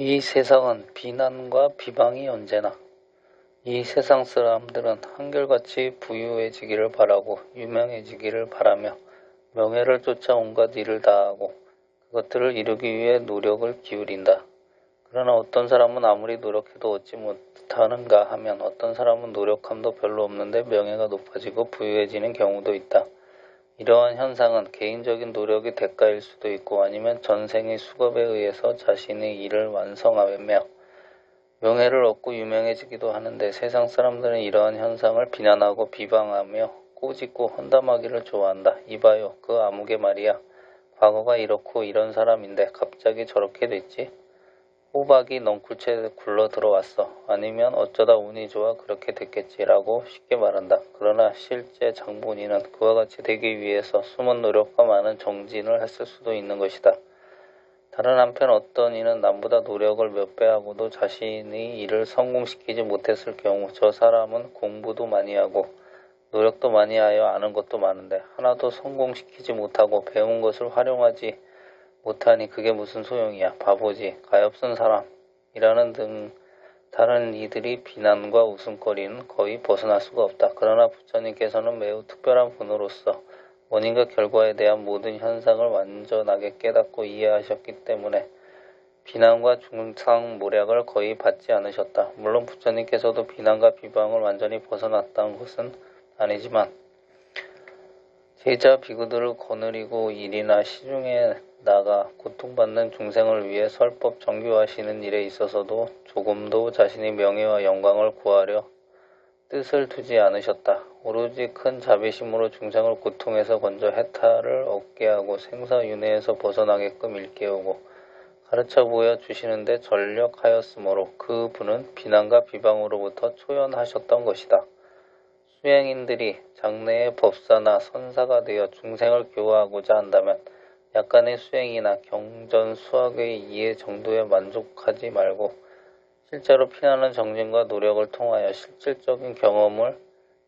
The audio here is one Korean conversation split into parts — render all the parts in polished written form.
이 세상은 비난과 비방이 언제나. 이 세상 사람들은 한결같이 부유해지기를 바라고 유명해지기를 바라며 명예를 쫓아 온갖 일을 다하고 그것들을 이루기 위해 노력을 기울인다. 그러나 어떤 사람은 아무리 노력해도 얻지 못하는가 하면 어떤 사람은 노력함도 별로 없는데 명예가 높아지고 부유해지는 경우도 있다. 이러한 현상은 개인적인 노력이 대가일 수도 있고 아니면 전생의 수급에 의해서 자신의 일을 완성하며 명예를 얻고 유명해지기도 하는데 세상 사람들은 이러한 현상을 비난하고 비방하며 꼬집고 험담하기를 좋아한다. 이봐요, 그 아무개 말이야. 과거가 이렇고 이런 사람인데 갑자기 저렇게 됐지? 호박이 넝쿨째 굴러 들어왔어. 아니면 어쩌다 운이 좋아 그렇게 됐겠지라고 쉽게 말한다. 그러나 실제 장본인은 그와 같이 되기 위해서 숨은 노력과 많은 정진을 했을 수도 있는 것이다. 다른 한편 어떤 이는 남보다 노력을 몇 배 하고도 자신의 일을 성공시키지 못했을 경우 저 사람은 공부도 많이 하고 노력도 많이 하여 아는 것도 많은데 하나도 성공시키지 못하고 배운 것을 활용하지 못하니 그게 무슨 소용이야. 바보지. 가엾은 사람이라는 등 다른 이들이 비난과 웃음거리는 거의 벗어날 수가 없다. 그러나 부처님께서는 매우 특별한 분으로서 원인과 결과에 대한 모든 현상을 완전하게 깨닫고 이해하셨기 때문에 비난과 중상모략을 거의 받지 않으셨다. 물론 부처님께서도 비난과 비방을 완전히 벗어났다는 것은 아니지만 제자 비구들을 거느리고 일이나 시중에 나가 고통받는 중생을 위해 설법 정교하시는 일에 있어서도 조금도 자신의 명예와 영광을 구하려 뜻을 두지 않으셨다. 오로지 큰 자비심으로 중생을 고통에서 건져 해탈을 얻게 하고 생사윤회에서 벗어나게끔 일깨우고 가르쳐 보여주시는데 전력하였으므로 그 분은 비난과 비방으로부터 초연하셨던 것이다. 수행인들이 장래의 법사나 선사가 되어 중생을 교화하고자 한다면 약간의 수행이나 경전 수학의 이해 정도에 만족하지 말고 실제로 피나는 정진과 노력을 통하여 실질적인 경험을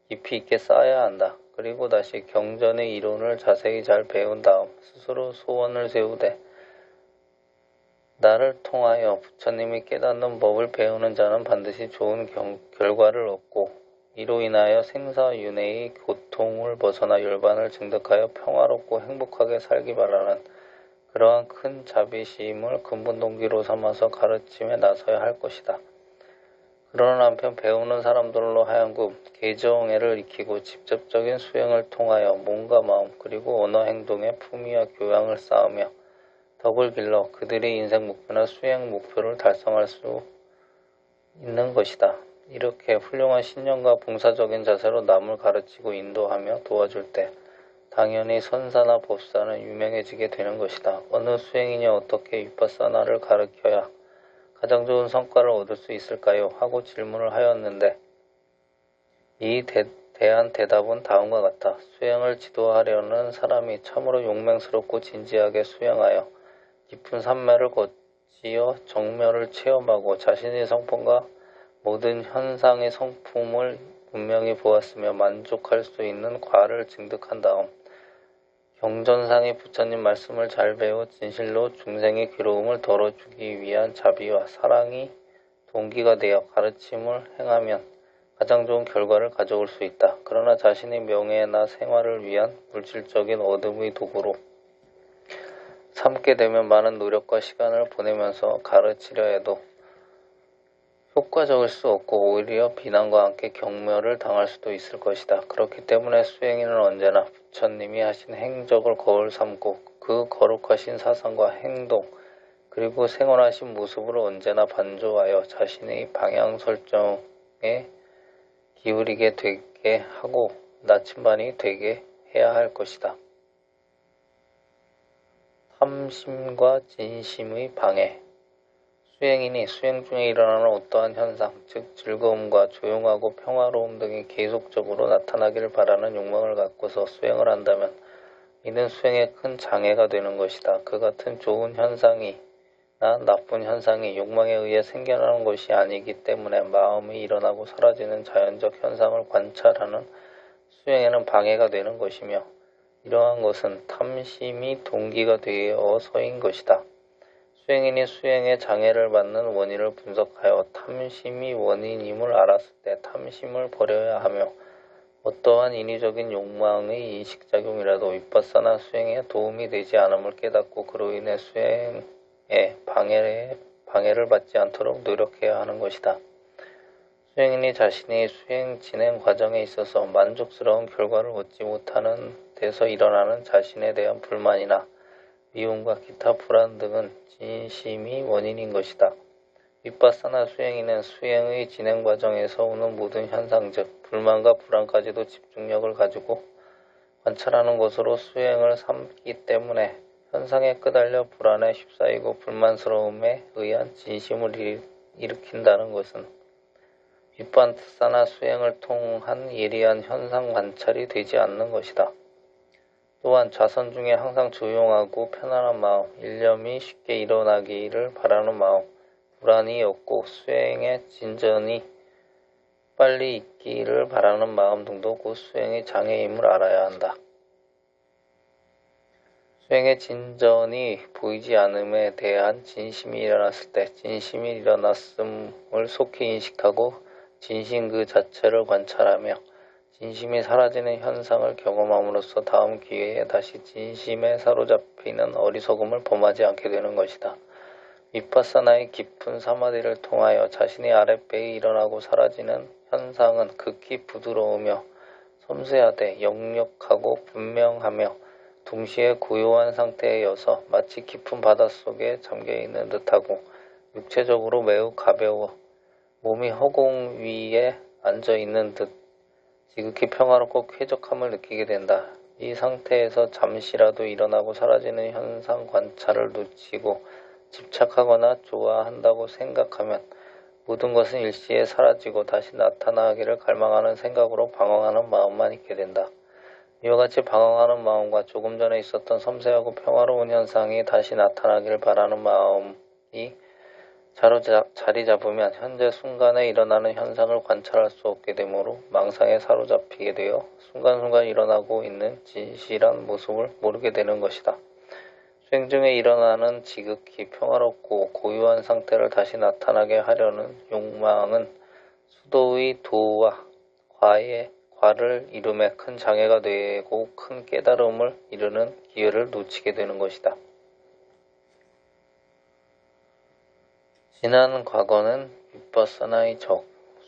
깊이 있게 쌓아야 한다. 그리고 다시 경전의 이론을 자세히 잘 배운 다음 스스로 소원을 세우되 나를 통하여 부처님이 깨닫는 법을 배우는 자는 반드시 좋은 결과를 얻고 이로 인하여 생사윤회의 고통을 벗어나 열반을 증득하여 평화롭고 행복하게 살기 바라는 그러한 큰 자비심을 근본 동기로 삼아서 가르침에 나서야 할 것이다. 그러나 한편 배우는 사람들로 하여금 개정애를 익히고 직접적인 수행을 통하여 몸과 마음 그리고 언어 행동의 품위와 교양을 쌓으며 덕을 길러 그들의 인생 목표나 수행 목표를 달성할 수 있는 것이다. 이렇게 훌륭한 신념과 봉사적인 자세로 남을 가르치고 인도하며 도와줄 때 당연히 선사나 법사는 유명해지게 되는 것이다. 어느 수행인이 어떻게 위파사나를 가르쳐야 가장 좋은 성과를 얻을 수 있을까요? 하고 질문을 하였는데 이 대한 대답은 다음과 같다. 수행을 지도하려는 사람이 참으로 용맹스럽고 진지하게 수행하여 깊은 산매를 거치어 정멸을 체험하고 자신의 성품과 모든 현상의 성품을 분명히 보았으며 만족할 수 있는 과를 증득한 다음 경전상의 부처님 말씀을 잘 배워 진실로 중생의 괴로움을 덜어주기 위한 자비와 사랑이 동기가 되어 가르침을 행하면 가장 좋은 결과를 가져올 수 있다. 그러나 자신의 명예나 생활을 위한 물질적인 얻음의 도구로 삼게 되면 많은 노력과 시간을 보내면서 가르치려 해도 효과적일 수 없고 오히려 비난과 함께 경멸을 당할 수도 있을 것이다. 그렇기 때문에 수행인은 언제나 부처님이 하신 행적을 거울 삼고 그 거룩하신 사상과 행동 그리고 생활하신 모습을 언제나 반조하여 자신의 방향 설정에 기울이게 되게 하고 나침반이 되게 해야 할 것이다. 탐심과 진심의 방해 수행인이 수행 중에 일어나는 어떠한 현상, 즉 즐거움과 조용하고 평화로움 등이 계속적으로 나타나기를 바라는 욕망을 갖고서 수행을 한다면 이는 수행에 큰 장애가 되는 것이다. 그 같은 좋은 현상이나 나쁜 현상이 욕망에 의해 생겨나는 것이 아니기 때문에 마음이 일어나고 사라지는 자연적 현상을 관찰하는 수행에는 방해가 되는 것이며 이러한 것은 탐심이 동기가 되어서인 것이다. 수행인이 수행에 장애를 받는 원인을 분석하여 탐심이 원인임을 알았을 때 탐심을 버려야 하며 어떠한 인위적인 욕망의 인식작용이라도 윗바사나 수행에 도움이 되지 않음을 깨닫고 그로 인해 수행에 방해를 받지 않도록 노력해야 하는 것이다. 수행인이 자신이 수행 진행 과정에 있어서 만족스러운 결과를 얻지 못하는 데서 일어나는 자신에 대한 불만이나 미움과 기타 불안 등은 진심이 원인인 것이다. 윗바사나 수행인은 수행의 진행 과정에서 오는 모든 현상 즉 불만과 불안까지도 집중력을 가지고 관찰하는 것으로 수행을 삼기 때문에 현상에 끄달려 불안에 휩싸이고 불만스러움에 의한 진심을 일으킨다는 것은 윗바사나 수행을 통한 예리한 현상 관찰이 되지 않는 것이다. 또한 자선 중에 항상 조용하고 편안한 마음, 일념이 쉽게 일어나기를 바라는 마음, 불안이 없고 수행의 진전이 빨리 있기를 바라는 마음 등도 곧 수행의 장애임을 알아야 한다. 수행의 진전이 보이지 않음에 대한 진심이 일어났을 때 진심이 일어났음을 속히 인식하고 진심 그 자체를 관찰하며 진심이 사라지는 현상을 경험함으로써 다음 기회에 다시 진심에 사로잡히는 어리석음을 범하지 않게 되는 것이다. 윗바사나의 깊은 사마디를 통하여 자신의 아랫배에 일어나고 사라지는 현상은 극히 부드러우며 섬세하되 역력하고 분명하며 동시에 고요한 상태여서 마치 깊은 바닷속에 잠겨있는 듯하고 육체적으로 매우 가벼워 몸이 허공 위에 앉아있는 듯 지극히 평화롭고 쾌적함을 느끼게 된다. 이 상태에서 잠시라도 일어나고 사라지는 현상 관찰을 놓치고 집착하거나 좋아한다고 생각하면 모든 것은 일시에 사라지고 다시 나타나기를 갈망하는 생각으로 방황하는 마음만 있게 된다. 이와 같이 방황하는 마음과 조금 전에 있었던 섬세하고 평화로운 현상이 다시 나타나기를 바라는 마음이 자리 잡으면 현재 순간에 일어나는 현상을 관찰할 수 없게 되므로 망상에 사로잡히게 되어 순간순간 일어나고 있는 진실한 모습을 모르게 되는 것이다. 수행 중에 일어나는 지극히 평화롭고 고요한 상태를 다시 나타나게 하려는 욕망은 수도의 도와 과를 이룸에 큰 장애가 되고 큰 깨달음을 이루는 기회를 놓치게 되는 것이다. 지난 과거는 윗바사나의 적,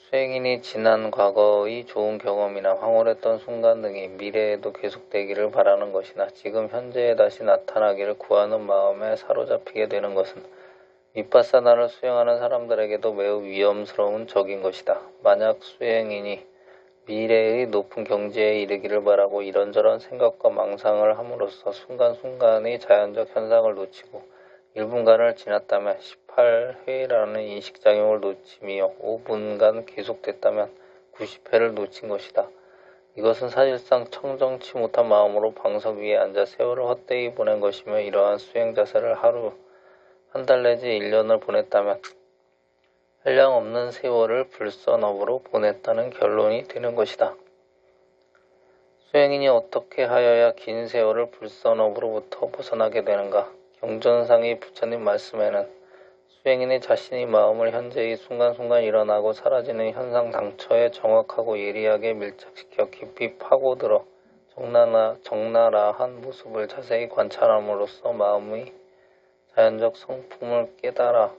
수행인이 지난 과거의 좋은 경험이나 황홀했던 순간 등이 미래에도 계속되기를 바라는 것이나 지금 현재에 다시 나타나기를 구하는 마음에 사로잡히게 되는 것은 윗바사나를 수행하는 사람들에게도 매우 위험스러운 적인 것이다. 만약 수행인이 미래의 높은 경지에 이르기를 바라고 이런저런 생각과 망상을 함으로써 순간순간의 자연적 현상을 놓치고 1분간을 지났다면 18회라는 인식작용을 놓치며 5분간 계속됐다면 90회를 놓친 것이다. 이것은 사실상 청정치 못한 마음으로 방석 위에 앉아 세월을 헛되이 보낸 것이며 이러한 수행 자세를 하루, 한 달 내지 1년을 보냈다면 한량없는 세월을 불선업으로 보냈다는 결론이 되는 것이다. 수행인이 어떻게 하여야 긴 세월을 불선업으로부터 벗어나게 되는가? 경전상의 부처님 말씀에는 수행인이 자신이 마음을 현재의 순간순간 일어나고 사라지는 현상 당처에 정확하고 예리하게 밀착시켜 깊이 파고들어 적나라한 모습을 자세히 관찰함으로써 마음의 자연적 성품을 깨달아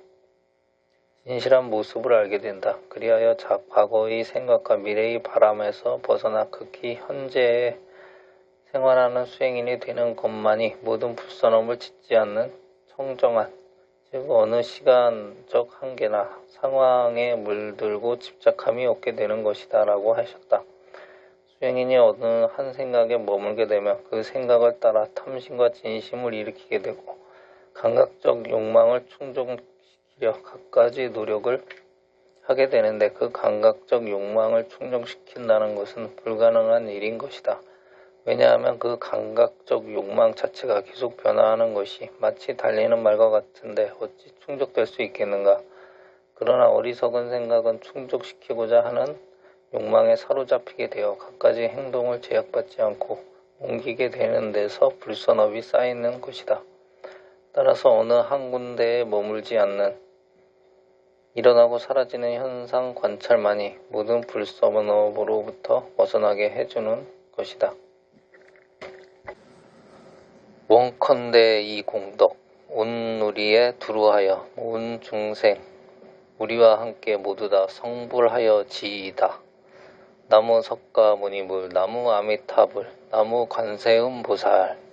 진실한 모습을 알게 된다. 그리하여 과거의 생각과 미래의 바람에서 벗어나 극히 현재에 생활하는 수행인이 되는 것만이 모든 불선업을 짓지 않는 청정한, 즉 어느 시간적 한계나 상황에 물들고 집착함이 없게 되는 것이다 라고 하셨다. 수행인이 어느 한 생각에 머물게 되면 그 생각을 따라 탐심과 진심을 일으키게 되고 감각적 욕망을 충족시키려 갖가지 노력을 하게 되는데 그 감각적 욕망을 충족시킨다는 것은 불가능한 일인 것이다. 왜냐하면 그 감각적 욕망 자체가 계속 변화하는 것이 마치 달리는 말과 같은데 어찌 충족될 수 있겠는가. 그러나 어리석은 생각은 충족시키고자 하는 욕망에 사로잡히게 되어 갖가지 행동을 제약받지 않고 옮기게 되는 데서 불선업이 쌓이는 것이다. 따라서 어느 한 군데에 머물지 않는 일어나고 사라지는 현상 관찰만이 모든 불서번업으로부터 벗어나게 해주는 것이다. 원컨대 이 공덕, 온 누리에 두루하여 온 중생, 우리와 함께 모두 다 성불하여 지이다. 나무 석가모니불, 나무 아미타불, 나무 관세음보살.